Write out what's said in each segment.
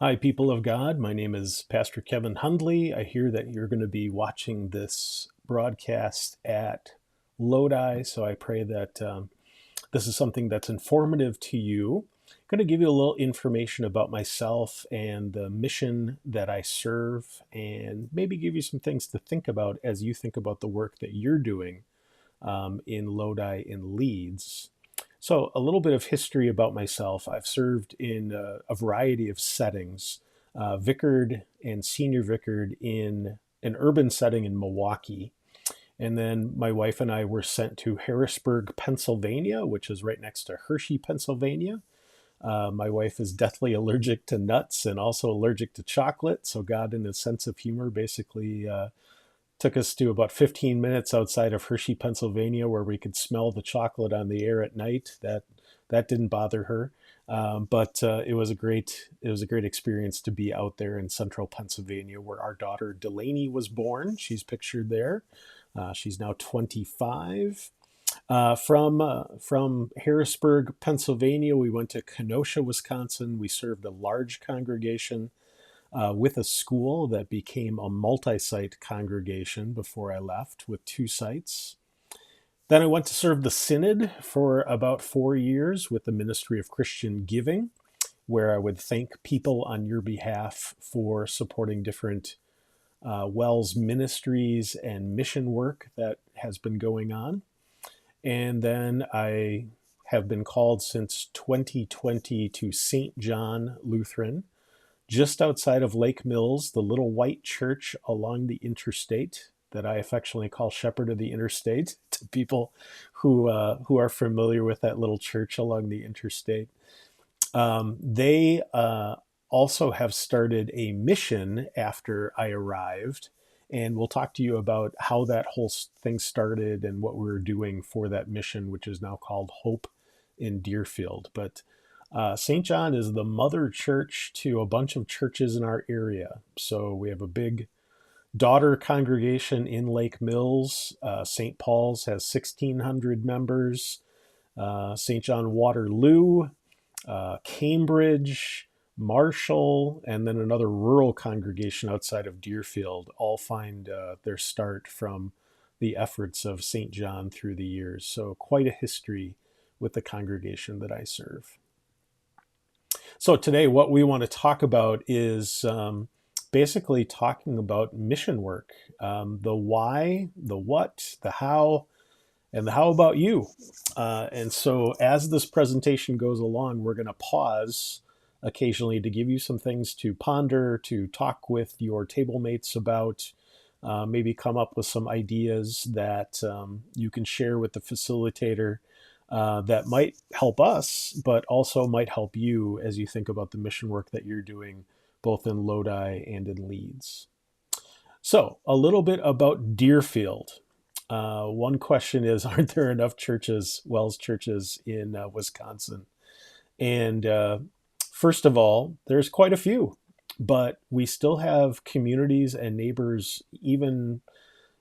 Hi, people of God. My name is Pastor Kevin Hundley. I hear that you're going to be watching this broadcast at Lodi, so I pray that this is something that's informative to you. I'm going to give you a little information about myself and the mission that I serve, and maybe give you some things to think about as you think about the work that you're doing in Lodi in Leeds. So, a little bit of history about myself. I've served in a variety of settings, vicared and senior vicared in an urban setting in Milwaukee. And then my wife and I were sent to Harrisburg, Pennsylvania, which is right next to Hershey, Pennsylvania. My wife is deathly allergic to nuts and also allergic to chocolate. So, God, in his sense of humor, basically took us to about 15 minutes outside of Hershey, Pennsylvania, where we could smell the chocolate on the air at night. That didn't bother her, but it was a great experience to be out there in central Pennsylvania, where our daughter Delaney was born. She's pictured there. She's now 25. From Harrisburg, Pennsylvania, we went to Kenosha, Wisconsin. We served a large congregation with a school that became a multi site congregation before I left with 2 sites. Then I went to serve the Synod for about 4 years with the Ministry of Christian Giving, where I would thank people on your behalf for supporting different WELS ministries and mission work that has been going on. And then I have been called since 2020 to St. John Lutheran, just outside of Lake Mills, the little white church along the interstate that I affectionately call Shepherd of the Interstate to people who are familiar with that little church along the interstate. They also have started a mission after I arrived, and we'll talk to you about how that whole thing started and what we're doing for that mission, which is now called Hope in Deerfield. But St. John is the mother church to a bunch of churches in our area. So we have a big daughter congregation in Lake Mills. St. Paul's has 1,600 members. St. John Waterloo, Cambridge, Marshall, and then another rural congregation outside of Deerfield all find their start from the efforts of St. John through the years. So, quite a history with the congregation that I serve. So, today, what we want to talk about is basically talking about mission work, the why, the what, the how, and the how about you. And so, as this presentation goes along, we're going to pause occasionally to give you some things to ponder, to talk with your table mates about, maybe come up with some ideas that you can share with the facilitator that might help us, but also might help you as you think about the mission work that you're doing both in Lodi and in Leeds. So, a little bit about Deerfield. One question is, aren't there enough churches, WELS churches in Wisconsin? And first of all, there's quite a few, but we still have communities and neighbors, even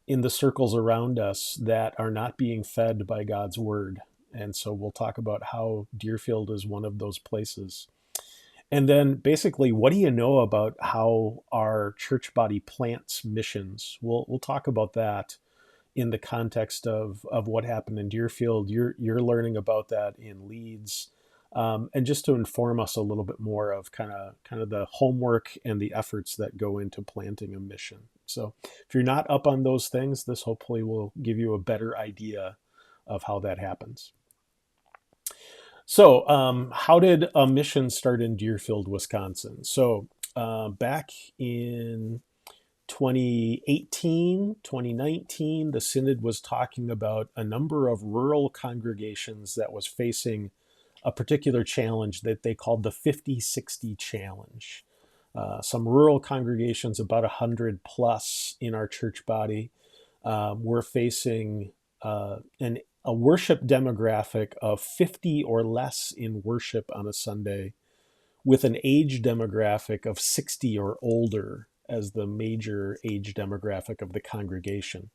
in the circles around us, that are not being fed by God's word. And so we'll talk about how Deerfield is one of those places. And then basically, what do you know about how our church body plants missions? We'll talk about that in the context of what happened in Deerfield. You're learning about that in Leeds, and just to inform us a little bit more of kind of the homework and the efforts that go into planting a mission. So if you're not up on those things, this hopefully will give you a better idea of how that happens. So, how did a mission start in Deerfield, Wisconsin? So, back in 2018, 2019, the Synod was talking about a number of rural congregations that was facing a particular challenge that they called the 50-60 challenge. Some rural congregations, about 100 plus in our church body, were facing a worship demographic of 50 or less in worship on a Sunday, with an age demographic of 60 or older as the major age demographic of the congregation.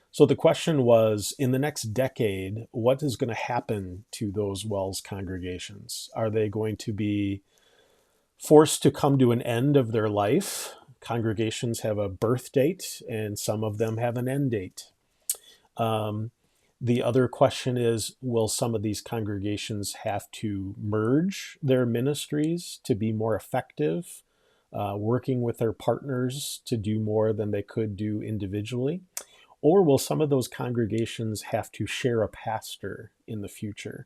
So the question was, in the next decade, what is going to happen to those WELS congregations? Are they going to be forced to come to an end of their life. Congregations have a birth date, and some of them have an end date. Um, the other question is, will some of these congregations have to merge their ministries to be more effective, working with their partners to do more than they could do individually? Or will some of those congregations have to share a pastor in the future?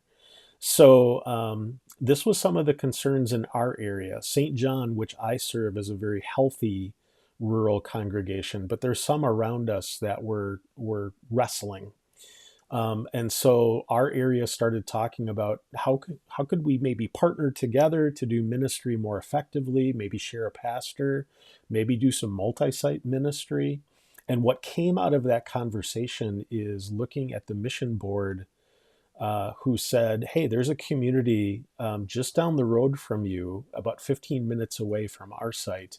So this was some of the concerns in our area. St. John, which I serve, is a very healthy rural congregation, but there's some around us that were wrestling. And so our area started talking about how could we maybe partner together to do ministry more effectively, maybe share a pastor, maybe do some multi-site ministry. And what came out of that conversation is looking at the mission board, who said, hey, there's a community just down the road from you, about 15 minutes away from our site,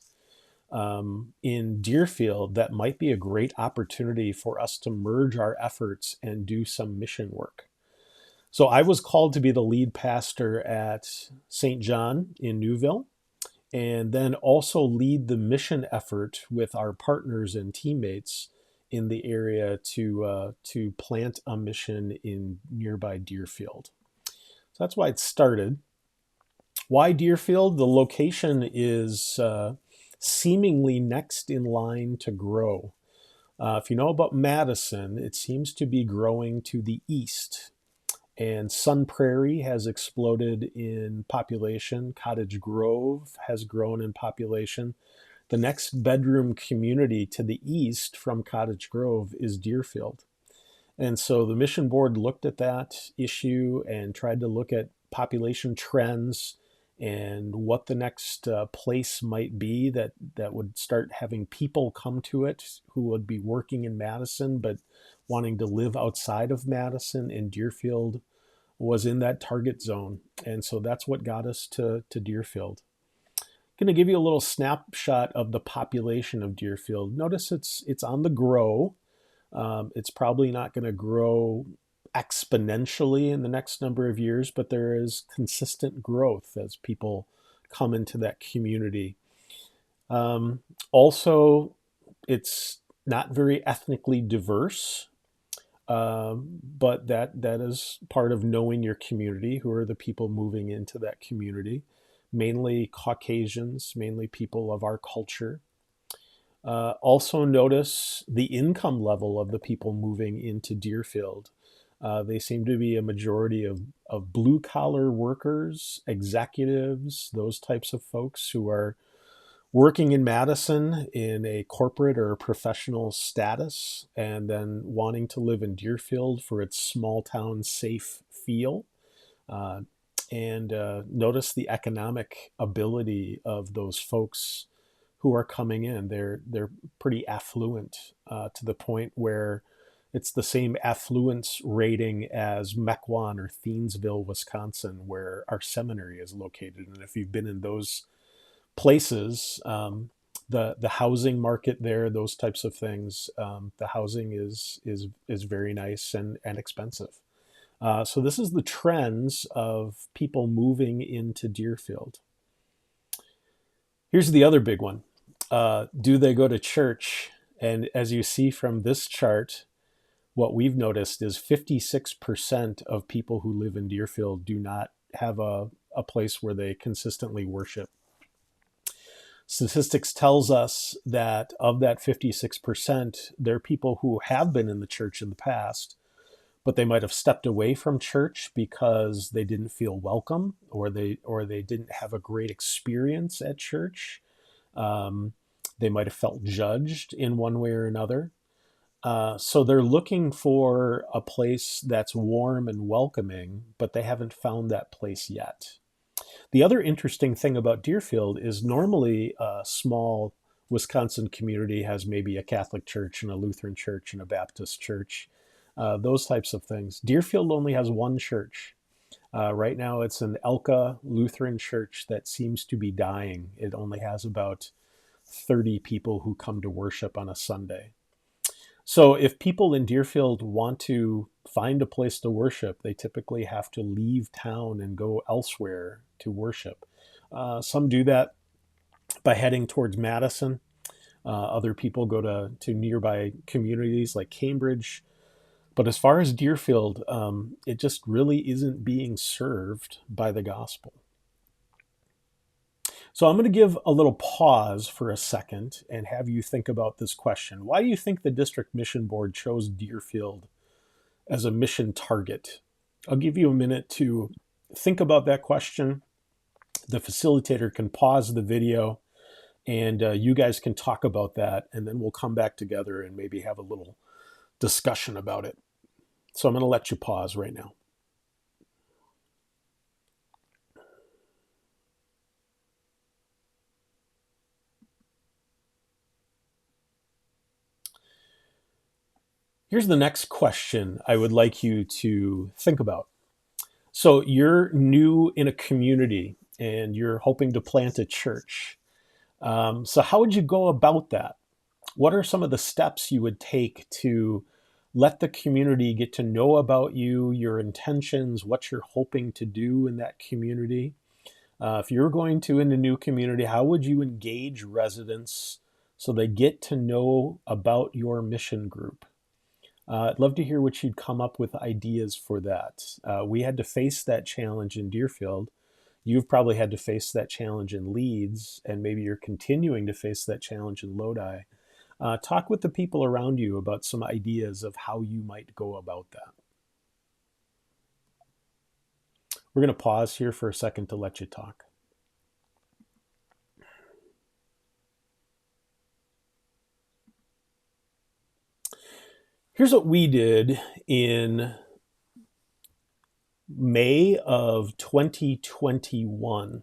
in Deerfield, that might be a great opportunity for us to merge our efforts and do some mission work. So I was called to be the lead pastor at St. John in Newville, and then also lead the mission effort with our partners and teammates in the area to plant a mission in nearby Deerfield. So that's why it started. Why Deerfield? The location is seemingly next in line to grow. If you know about Madison, it seems to be growing to the east. And Sun Prairie has exploded in population. Cottage Grove has grown in population. The next bedroom community to the east from Cottage Grove is Deerfield. And so the mission board looked at that issue and tried to look at population trends and what the next place might be that would start having people come to it who would be working in Madison but wanting to live outside of Madison. And Deerfield was in that target zone. And so that's what got us to Deerfield. I'm going to give you a little snapshot of the population of Deerfield. Notice it's on the grow. It's probably not going to grow exponentially in the next number of years, but there is consistent growth as people come into that community. Also, it's not very ethnically diverse, but that is part of knowing your community. Who are the people moving into that community? Mainly Caucasians, mainly people of our culture. Also notice the income level of the people moving into Deerfield. They seem to be a majority of blue collar workers, executives, those types of folks who are working in Madison in a corporate or professional status and then wanting to live in Deerfield for its small town safe feel. And notice the economic ability of those folks who are coming in. They're pretty affluent, to the point where it's the same affluence rating as Mequon or Thiensville, Wisconsin, where our seminary is located. And if you've been in those places, the housing market there, those types of things, the housing is very nice and expensive. So this is the trends of people moving into Deerfield. Here's the other big one. Do they go to church? And as you see from this chart, what we've noticed is 56% of people who live in Deerfield do not have a place where they consistently worship. Statistics tells us that of that 56%, there are people who have been in the church in the past, but they might have stepped away from church because they didn't feel welcome, or they didn't have a great experience at church. They might have felt judged in one way or another. So they're looking for a place that's warm and welcoming, but they haven't found that place yet. The other interesting thing about Deerfield is normally a small Wisconsin community has maybe a Catholic church and a Lutheran church and a Baptist church, those types of things. Deerfield only has one church. Right now it's an Elka Lutheran church that seems to be dying. It only has about 30 people who come to worship on a Sunday. So if people in Deerfield want to find a place to worship, they typically have to leave town and go elsewhere to worship. Some do that by heading towards Madison. Other people go to nearby communities like Cambridge. But as far as Deerfield, it just really isn't being served by the gospel. So I'm going to give a little pause for a second and have you think about this question. Why do you think the district mission board chose Deerfield as a mission target? I'll give you a minute to think about that question. The facilitator can pause the video and you guys can talk about that, and then we'll come back together and maybe have a little discussion about it. So I'm going to let you pause right now. Here's the next question I would like you to think about. So you're new in a community and you're hoping to plant a church. So how would you go about that? What are some of the steps you would take to let the community get to know about you, your intentions, what you're hoping to do in that community? If you're going to in a new community, how would you engage residents so they get to know about your mission group? I'd love to hear what you'd come up with ideas for that. We had to face that challenge in Deerfield. You've probably had to face that challenge in Leeds, and maybe you're continuing to face that challenge in Lodi. Talk with the people around you about some ideas of how you might go about that. We're going to pause here for a second to let you talk. Here's what we did in May of 2021.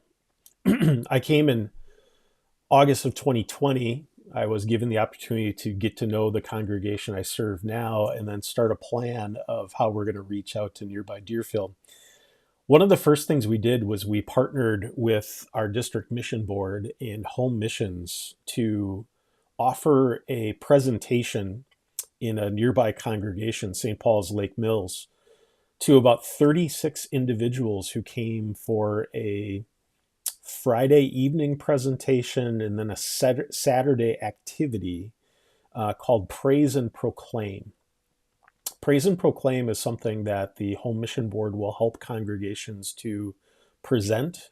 I came in August of 2020. I was given the opportunity to get to know the congregation I serve now and then start a plan of how we're going to reach out to nearby Deerfield. One of the first things we did was we partnered with our district mission board and home missions to offer a presentation in a nearby congregation, St. Paul's Lake Mills, to about 36 individuals who came for a Friday evening presentation and then a Saturday activity called Praise and Proclaim. Praise and Proclaim is something that the Home Mission Board will help congregations to present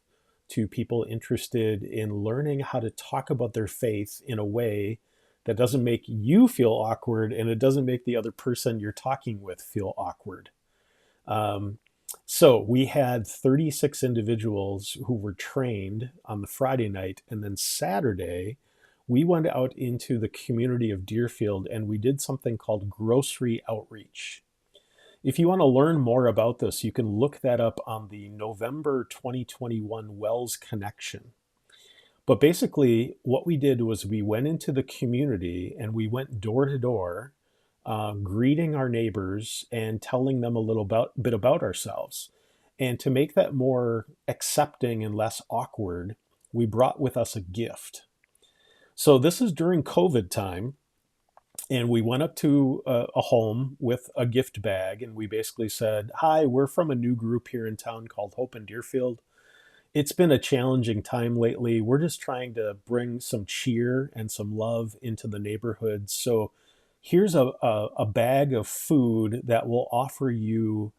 to people interested in learning how to talk about their faith in a way that doesn't make you feel awkward and it doesn't make the other person you're talking with feel awkward. So we had 36 individuals who were trained on the Friday night, and then Saturday, we went out into the community of Deerfield and we did something called grocery outreach. If you want to learn more about this, you can look that up on the November 2021 Wells Connection. But basically, what we did was we went into the community and we went door to door, greeting our neighbors and telling them a little bit about ourselves. And to make that more accepting and less awkward, we brought with us a gift. So this is during COVID time. And we went up to a home with a gift bag and we basically said, "Hi, we're from a new group here in town called Hope in Deerfield. It's been a challenging time lately. We're just trying to bring some cheer and some love into the neighborhood. So here's a bag of food that will offer you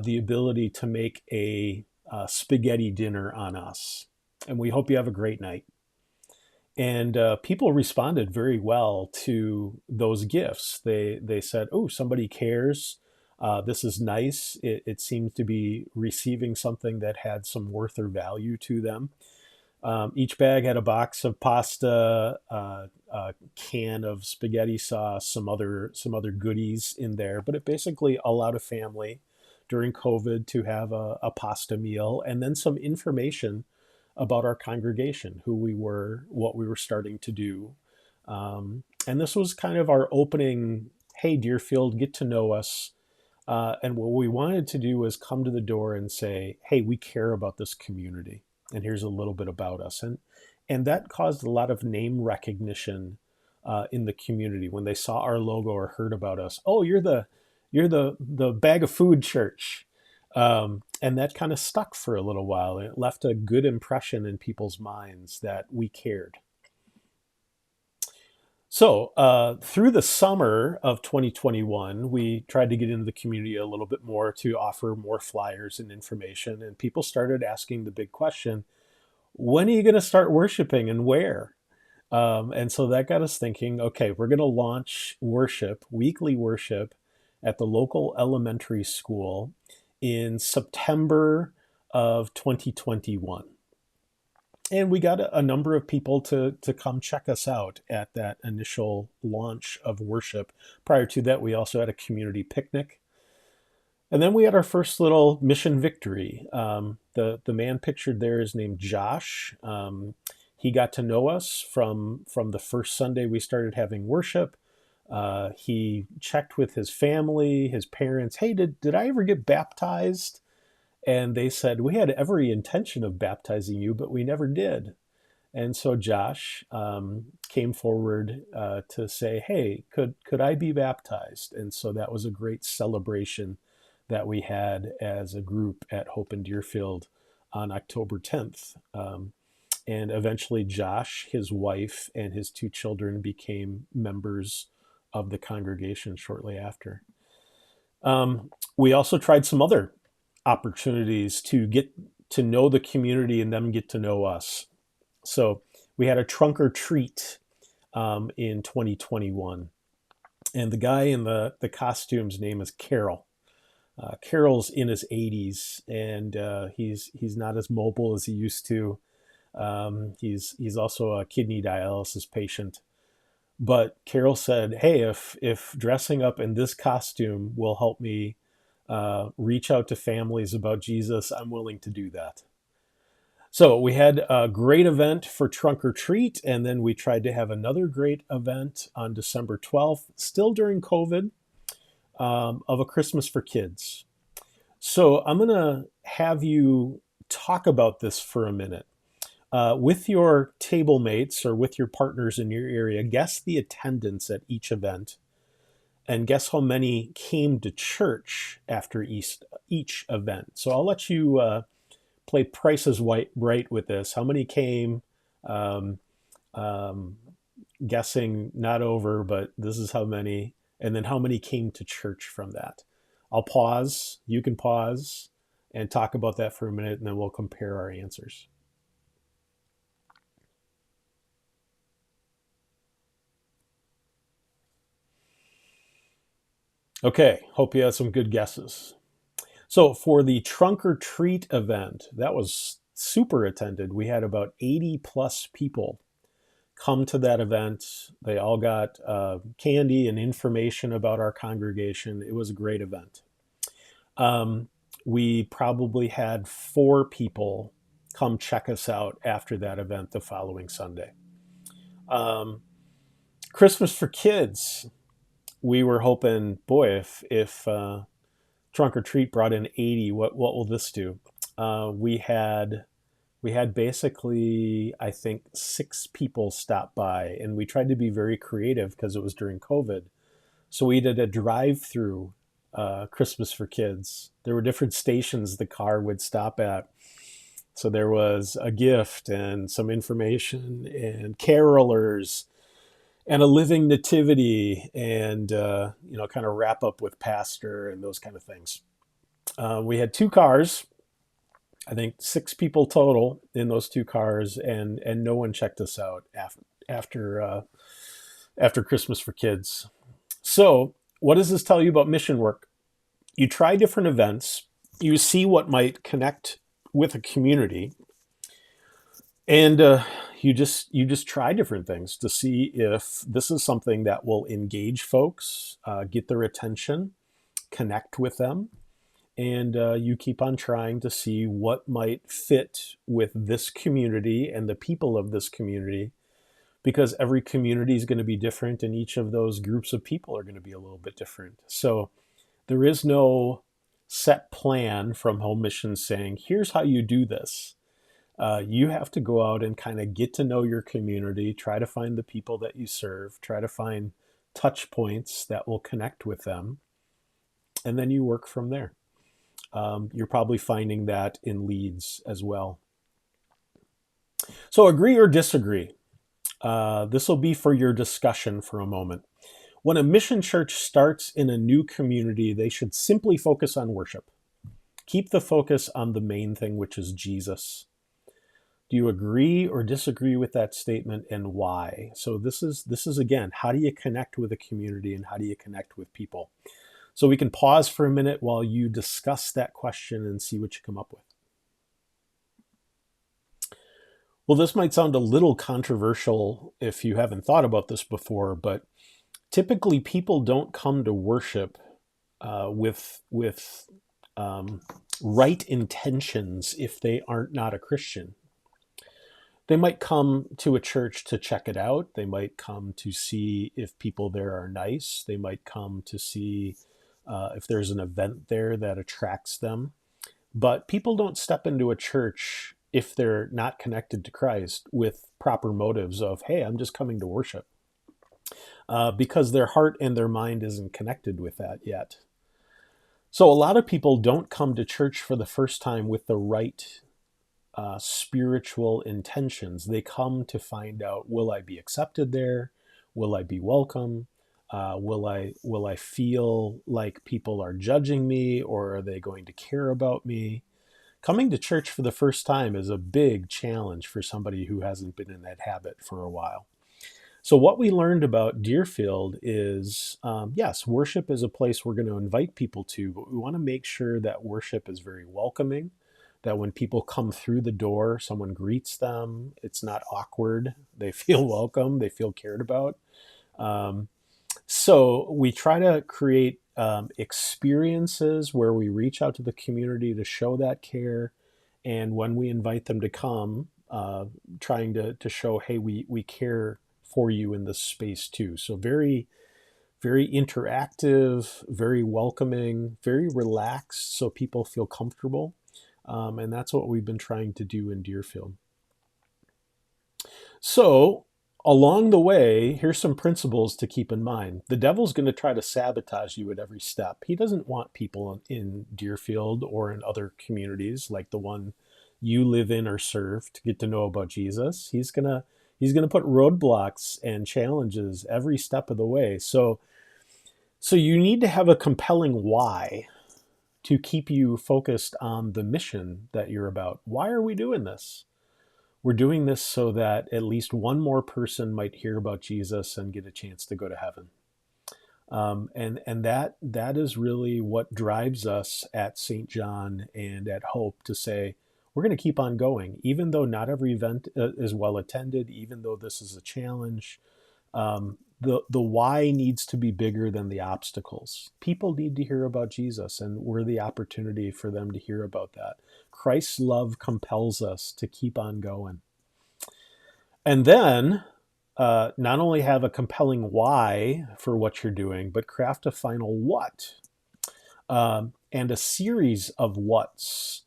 the ability to make a spaghetti dinner on us. And we hope you have a great night." And people responded very well to those gifts. They said, "Oh, somebody cares. This is nice." It seemed to be receiving something that had some worth or value to them. Each bag had a box of pasta, a can of spaghetti sauce, some other goodies in there. But it basically allowed a family during COVID to have a pasta meal and then some information about our congregation, who we were, what we were starting to do. And this was kind of our opening, "Hey, Deerfield, get to know us." And what we wanted to do was come to the door and say, "Hey, we care about this community, and here's a little bit about us." And that caused a lot of name recognition in the community when they saw our logo or heard about us. "Oh, you're the bag of food church." And that kind of stuck for a little while. It left a good impression in people's minds that we cared. So, through the summer of 2021, we tried to get into the community a little bit more to offer more flyers and information. And people started asking the big question, when are you going to start worshiping and where? And so that got us thinking, okay, we're going to launch worship, weekly worship at the local elementary school in September of 2021. And we got a number of people to come check us out at that initial launch of worship. Prior to that, we also had a community picnic. And then we had our first little mission victory. The man pictured there is named Josh. He got to know us from the first Sunday we started having worship. He checked with his family, his parents. Hey, did I ever get baptized? And they said, we had every intention of baptizing you, but we never did. And so Josh came forward to say, hey, could I be baptized? And so that was a great celebration that we had as a group at Hope in Deerfield on October 10th. And eventually Josh, his wife, and his two children became members of the congregation shortly after. We also tried some other opportunities to get to know the community and them get to know us. So we had a trunk or treat in 2021. And the guy in the costume's name is Carol. Carol's in his 80s, and he's not as mobile as he used to. He's also a kidney dialysis patient. But Carol said, "Hey, if dressing up in this costume will help me reach out to families about Jesus, I'm willing to do that." So we had a great event for Trunk or Treat, and then we tried to have another great event on December 12th, still during COVID, of a Christmas for Kids. So I'm going to have you talk about this for a minute. With your table mates or with your partners in your area, guess the attendance at each event and guess how many came to church after each event. So I'll let you play Price is Right with this. How many came? Um, um, Guessing not over, but this is how many. And then how many came to church from that? I'll pause. You can pause and talk about that for a minute, and then we'll compare our answers. Okay, hope you had some good guesses. So for the Trunk or Treat event, that was super attended. We had about 80 plus people come to that event. They all got candy and information about our congregation. It was a great event. Um, we probably had 4 people come check us out after that event the following Sunday. Um, Christmas for Kids, we were hoping, boy, if Trunk or Treat brought in 80, what will this do? We had basically, I think, 6 people stop by, and we tried to be very creative because it was during COVID. So we did a drive-through Christmas for Kids. There were different stations the car would stop at. So there was a gift and some information and carolers and a living nativity and kind of wrap up with pastor and those kind of things. We had 2 cars. I think 6 people total in those 2 cars, and no one checked us out after Christmas for Kids. So, what does this tell you about mission work? You try different events, you see what might connect with a community, and you just try different things to see if this is something that will engage folks, get their attention, connect with them, and you keep on trying to see what might fit with this community and the people of this community, because every community is going to be different and each of those groups of people are going to be a little bit different. So there is no set plan from Home Mission saying, here's how you do this. You have to go out and kind of get to know your community, try to find the people that you serve, try to find touch points that will connect with them, and then you work from there. You're probably finding that in Leeds as well. So agree or disagree. This will be for your discussion for a moment. When a mission church starts in a new community, they should simply focus on worship. Keep the focus on the main thing, which is Jesus. Do you agree or disagree with that statement, and why? So this is again, how do you connect with a community and how do you connect with people? So we can pause for a minute while you discuss that question and see what you come up with. Well, this might sound a little controversial if you haven't thought about this before, but typically people don't come to worship with right intentions if they aren't not a Christian. They might come to a church to check it out. They might come to see if people there are nice. They might come to see if there's an event there that attracts them. But people don't step into a church if they're not connected to Christ with proper motives of, hey, I'm just coming to worship, because their heart and their mind isn't connected with that yet. So a lot of people don't come to church for the first time with the right spiritual intentions. They come to find out, will I be accepted there? Will I be welcome? Will I feel like people are judging me, or are they going to care about me? Coming to church for the first time is a big challenge for somebody who hasn't been in that habit for a while. So what we learned about Deerfield is, yes, worship is a place we're going to invite people to, but we want to make sure that worship is very welcoming, that when people come through the door, someone greets them. It's not awkward. They feel welcome. They feel cared about. Um, so we try to create experiences where we reach out to the community to show that care. And when we invite them to come, trying to show, hey, we care for you in this space too. So very, very interactive, very welcoming, very relaxed, so people feel comfortable. And that's what we've been trying to do in Deerfield. So along the way, here's some principles to keep in mind. The devil's going to try to sabotage you at every step. He doesn't want people in Deerfield or in other communities like the one you live in or serve to get to know about Jesus. He's going to put roadblocks and challenges every step of the way. So you need to have a compelling why to keep you focused on the mission that you're about. Why are we doing this? We're doing this so that at least one more person might hear about Jesus and get a chance to go to heaven. And that is really what drives us at St. John and at Hope to say, we're going to keep on going, even though not every event is well attended, even though this is a challenge. The why needs to be bigger than the obstacles. People need to hear about Jesus, and we're the opportunity for them to hear about that. Christ's love compels us to keep on going. And then not only have a compelling why for what you're doing, but craft a final what, and a series of whats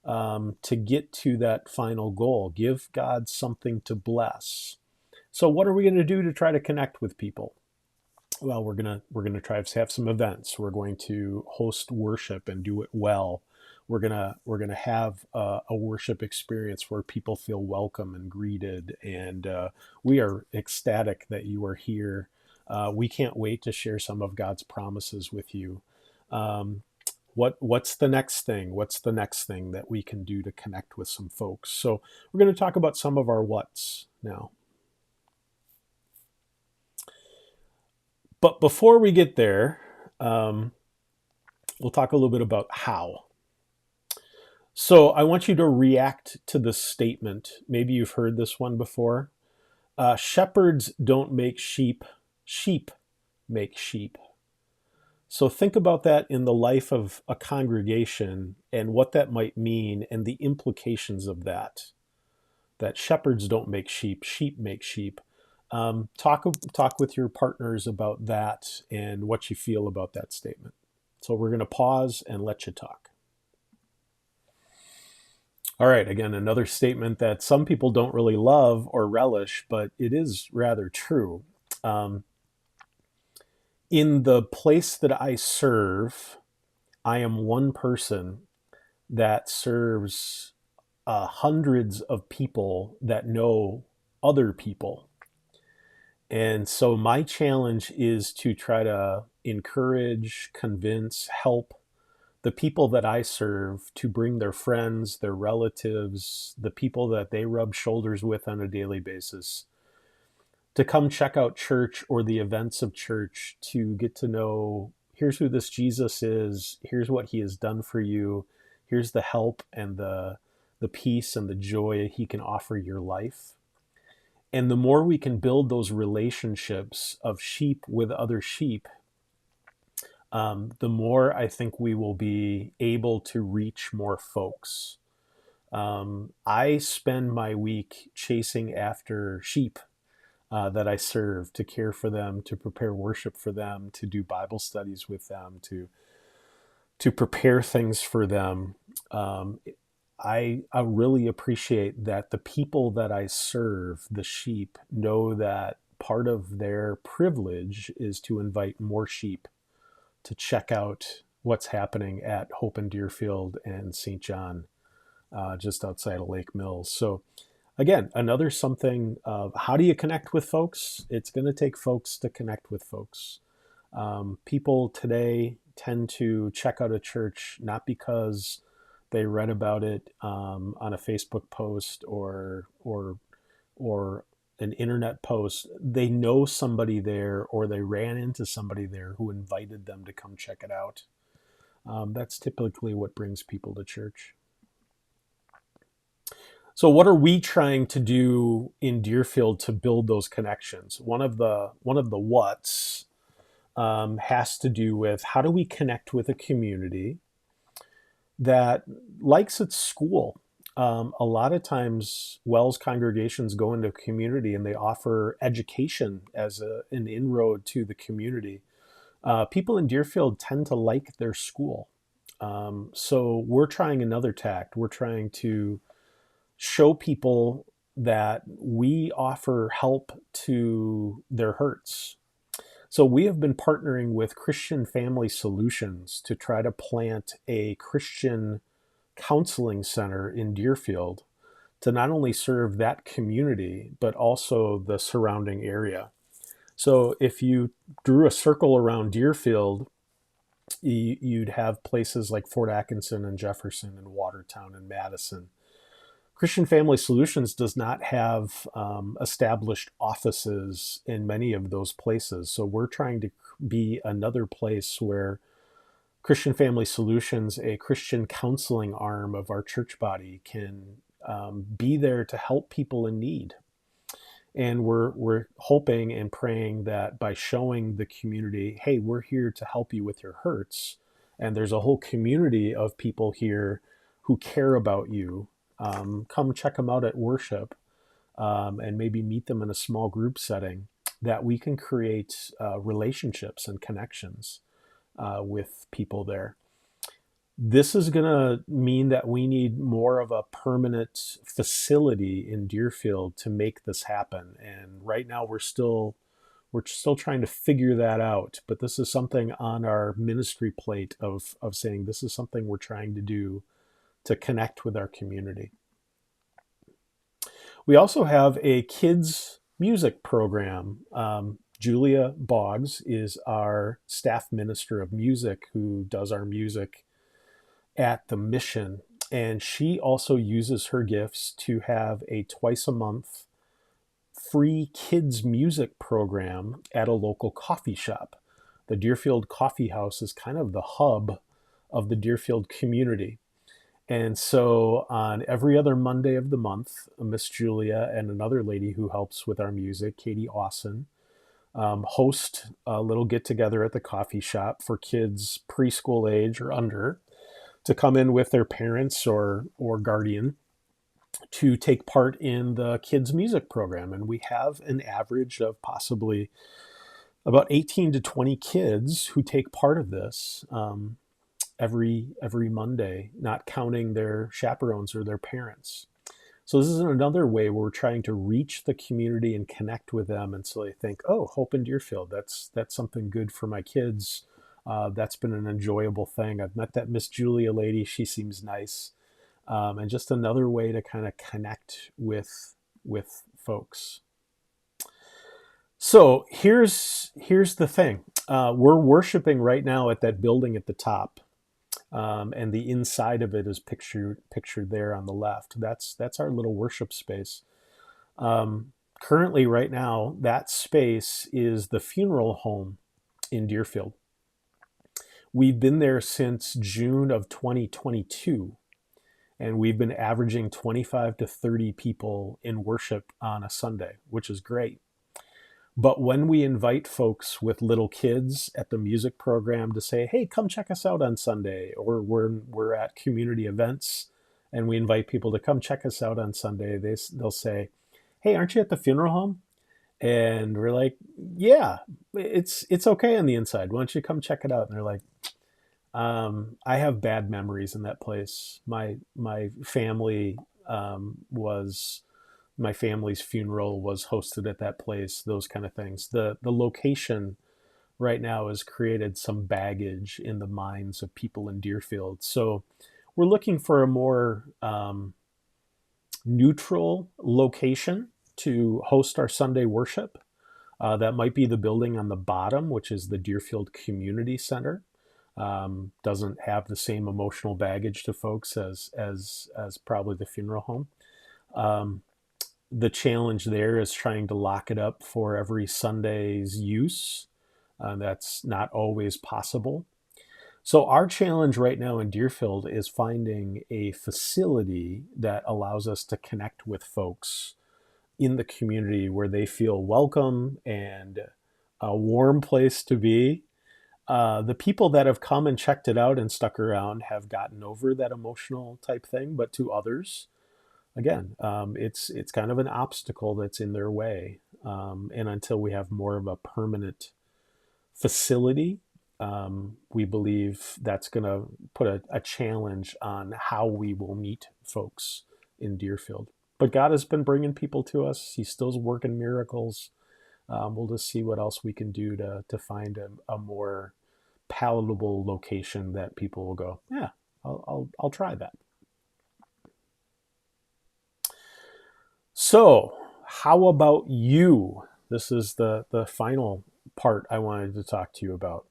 to get to that final goal. Give God something to bless. So what are we going to do to try to connect with people? Well, we're gonna try to have some events. We're going to host worship and do it well. We're gonna have a worship experience where people feel welcome and greeted, and we are ecstatic that you are here. We can't wait to share some of God's promises with you. What's the next thing? What's the next thing that we can do to connect with some folks? So we're going to talk about some of our what's now. But before we get there, we'll talk a little bit about how. So I want you to react to this statement. Maybe you've heard this one before. Shepherds don't make sheep, sheep make sheep. So think about that in the life of a congregation and what that might mean and the implications of that. That shepherds don't make sheep, sheep make sheep. Talk with your partners about that and what you feel about that statement. So we're going to pause and let you talk. All right, again, another statement that some people don't really love or relish, but it is rather true. In the place that I serve, I am one person that serves hundreds of people that know other people. And so my challenge is to try to encourage, convince, help the people that I serve to bring their friends, their relatives, the people that they rub shoulders with on a daily basis to come check out church or the events of church, to get to know, here's who this Jesus is, here's what he has done for you, here's the help and the peace and the joy he can offer your life. And the more we can build those relationships of sheep with other sheep, the more I think we will be able to reach more folks. I spend my week chasing after sheep that I serve, to care for them, to prepare worship for them, to do Bible studies with them, to prepare things for them. Um, I really appreciate that the people that I serve, the sheep, know that part of their privilege is to invite more sheep to check out what's happening at Hope in Deerfield and St. John, just outside of Lake Mills. So again, another something of how do you connect with folks? It's going to take folks to connect with folks. People today tend to check out a church not because they read about it on a Facebook post or an internet post. They know somebody there, or they ran into somebody there who invited them to come check it out. That's typically what brings people to church. So, what are we trying to do in Deerfield to build those connections? One of the what's has to do with how do we connect with a community that likes its school. A lot of times, Wells congregations go into a community and they offer education as an inroad to the community. People in Deerfield tend to like their school. So we're trying another tact. We're trying to show people that we offer help to their hurts. So we have been partnering with Christian Family Solutions to try to plant a Christian counseling center in Deerfield to not only serve that community, but also the surrounding area. So if you drew a circle around Deerfield, you'd have places like Fort Atkinson and Jefferson and Watertown and Madison. Christian Family Solutions does not have established offices in many of those places. So we're trying to be another place where Christian Family Solutions, a Christian counseling arm of our church body, can be there to help people in need. And we're hoping and praying that by showing the community, hey, we're here to help you with your hurts, and there's a whole community of people here who care about you. Come check them out at worship, and maybe meet them in a small group setting, that we can create relationships and connections with people there. This is going to mean that we need more of a permanent facility in Deerfield to make this happen. And right now we're still trying to figure that out. But this is something on our ministry plate of saying this is something we're trying to do to connect with our community. We also have a kids music program. Julia Boggs is our staff minister of music who does our music at the mission. And she also uses her gifts to have a twice a month free kids music program at a local coffee shop. The Deerfield Coffee House is kind of the hub of the Deerfield community. And so on every other Monday of the month, Miss Julia and another lady who helps with our music, Katie Austin, host a little get together at the coffee shop for kids preschool age or under to come in with their parents or guardian to take part in the kids music program. And we have an average of possibly about 18 to 20 kids who take part of this every Monday, not counting their chaperones or their parents. So this is another way where we're trying to reach the community and connect with them, and so they think, oh, Hope in Deerfield, that's something good for my kids. That's been an enjoyable thing. I've met that Miss Julia lady. She seems nice. And just another way to kind of connect with folks. So here's the thing. We're worshiping right now at that building at the top, and the inside of it is pictured there on the left. That's our little worship space. Currently, right now, that space is the funeral home in Deerfield. We've been there since June of 2022, and we've been averaging 25 to 30 people in worship on a Sunday, which is great. But when we invite folks with little kids at the music program to say, hey, come check us out on Sunday, or we're at community events and we invite people to come check us out on Sunday, they'll say, hey, aren't you at the funeral home? And we're like, yeah, it's okay on the inside. Why don't you come check it out? And they're like, I have bad memories in that place. My family was my family's funeral was hosted at that place. Those kind of things. The location right now has created some baggage in the minds of people in Deerfield. So we're looking for a more neutral location to host our Sunday worship. That might be the building on the bottom, which is the Deerfield Community Center. Doesn't have the same emotional baggage to folks as probably the funeral home. The challenge there is trying to lock it up for every Sunday's use. That's not always possible. So our challenge right now in Deerfield is finding a facility that allows us to connect with folks in the community where they feel welcome and a warm place to be. The people that have come and checked it out and stuck around have gotten over that emotional type thing, but to others, again, it's kind of an obstacle that's in their way. And until we have more of a permanent facility, we believe that's going to put a challenge on how we will meet folks in Deerfield. But God has been bringing people to us. He's still working miracles. We'll just see what else we can do to find a more palatable location that people will go, yeah, I'll try that. So, how about you? This is the final part I wanted to talk to you about.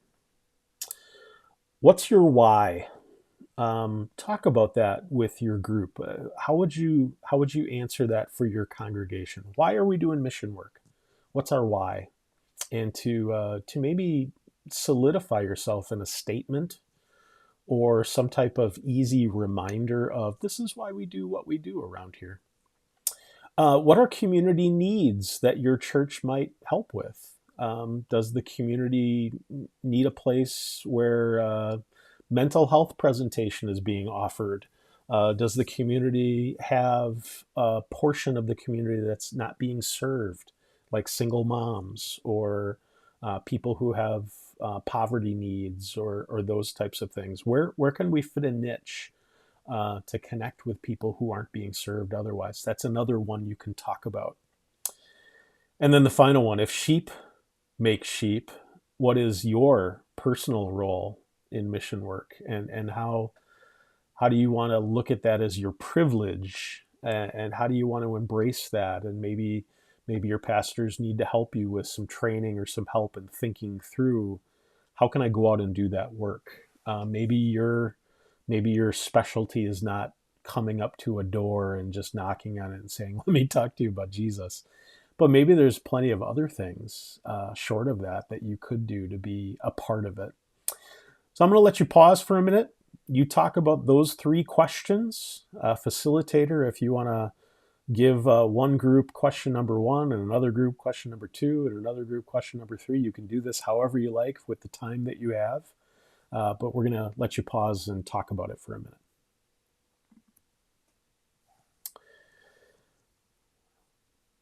What's your why? Talk about that with your group. How would you answer that for your congregation? Why are we doing mission work? What's our why? And to maybe solidify yourself in a statement or some type of easy reminder of this is why we do what we do around here. What are community needs that your church might help with? Does the community need a place where mental health presentation is being offered? Does the community have a portion of the community that's not being served, like single moms or people who have poverty needs or those types of things? Where can we fit a niche to connect with people who aren't being served otherwise? That's another one you can talk about. And then the final one, if sheep make sheep, what is your personal role in mission work? And how do you want to look at that as your privilege? And how do you want to embrace that? And maybe your pastors need to help you with some training or some help in thinking through, how can I go out and do that work? Maybe your specialty is not coming up to a door and just knocking on it and saying, let me talk to you about Jesus. But maybe there's plenty of other things short of that you could do to be a part of it. So I'm going to let you pause for a minute. You talk about those three questions. Facilitator, if you want to give one group question number one and another group question number two and another group question number three, you can do this however you like with the time that you have. But we're going to let you pause and talk about it for a minute.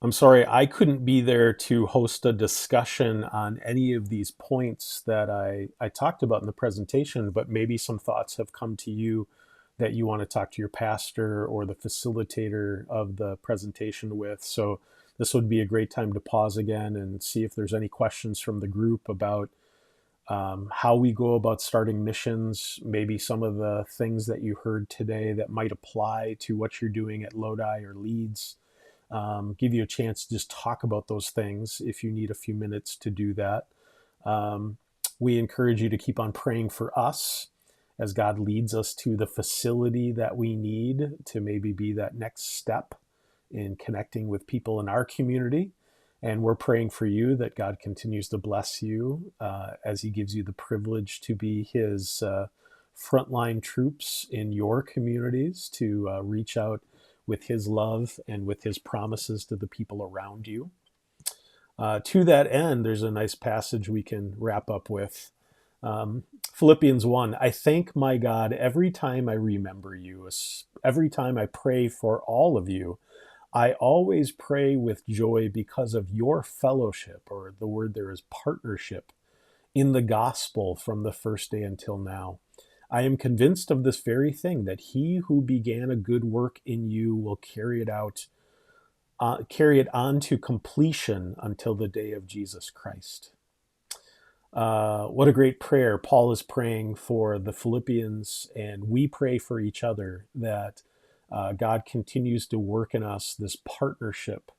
I'm sorry, I couldn't be there to host a discussion on any of these points that I talked about in the presentation, but maybe some thoughts have come to you that you want to talk to your pastor or the facilitator of the presentation with. So this would be a great time to pause again and see if there's any questions from the group about how we go about starting missions, maybe some of the things that you heard today that might apply to what you're doing at Lodi or Leeds. Give you a chance to just talk about those things if you need a few minutes to do that. Um, we encourage you to keep on praying for us as God leads us to the facility that we need to maybe be that next step in connecting with people in our community. And we're praying for you that God continues to bless you as He gives you the privilege to be His frontline troops in your communities to reach out with His love and with His promises to the people around you. To that end, there's a nice passage we can wrap up with. Philippians 1, I thank my God every time I remember you, every time I pray for all of you. I always pray with joy because of your fellowship, or the word there is partnership, in the gospel from the first day until now. I am convinced of this very thing, that he who began a good work in you will carry it on to completion until the day of Jesus Christ. What a great prayer. Paul is praying for the Philippians, and we pray for each other that God continues to work in us this partnership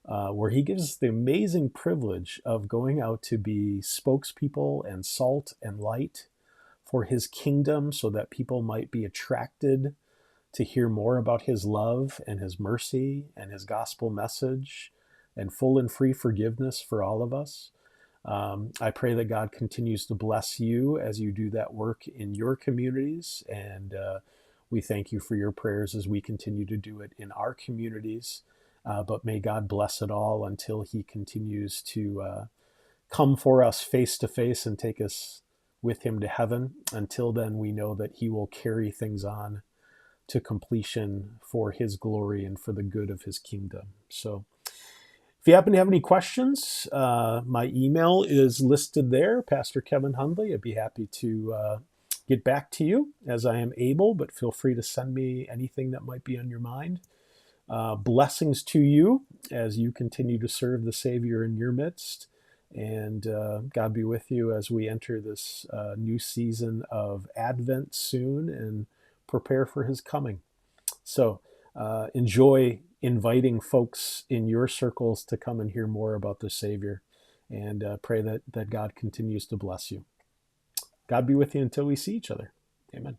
where He gives us the amazing privilege of going out to be spokespeople and salt and light for His kingdom, so that people might be attracted to hear more about His love and His mercy and His gospel message and full and free forgiveness for all of us. I pray that God continues to bless you as you do that work in your communities, and we thank you for your prayers as we continue to do it in our communities. But may God bless it all until He continues to come for us face to face and take us with Him to heaven. Until then, we know that He will carry things on to completion for His glory and for the good of His kingdom. So if you happen to have any questions, my email is listed there, Pastor Kevin Hundley. I'd be happy to get back to you as I am able, but feel free to send me anything that might be on your mind. Blessings to you as you continue to serve the Savior in your midst. And God be with you as we enter this new season of Advent soon and prepare for His coming. So enjoy inviting folks in your circles to come and hear more about the Savior, and pray that God continues to bless you. God be with you until we see each other. Amen.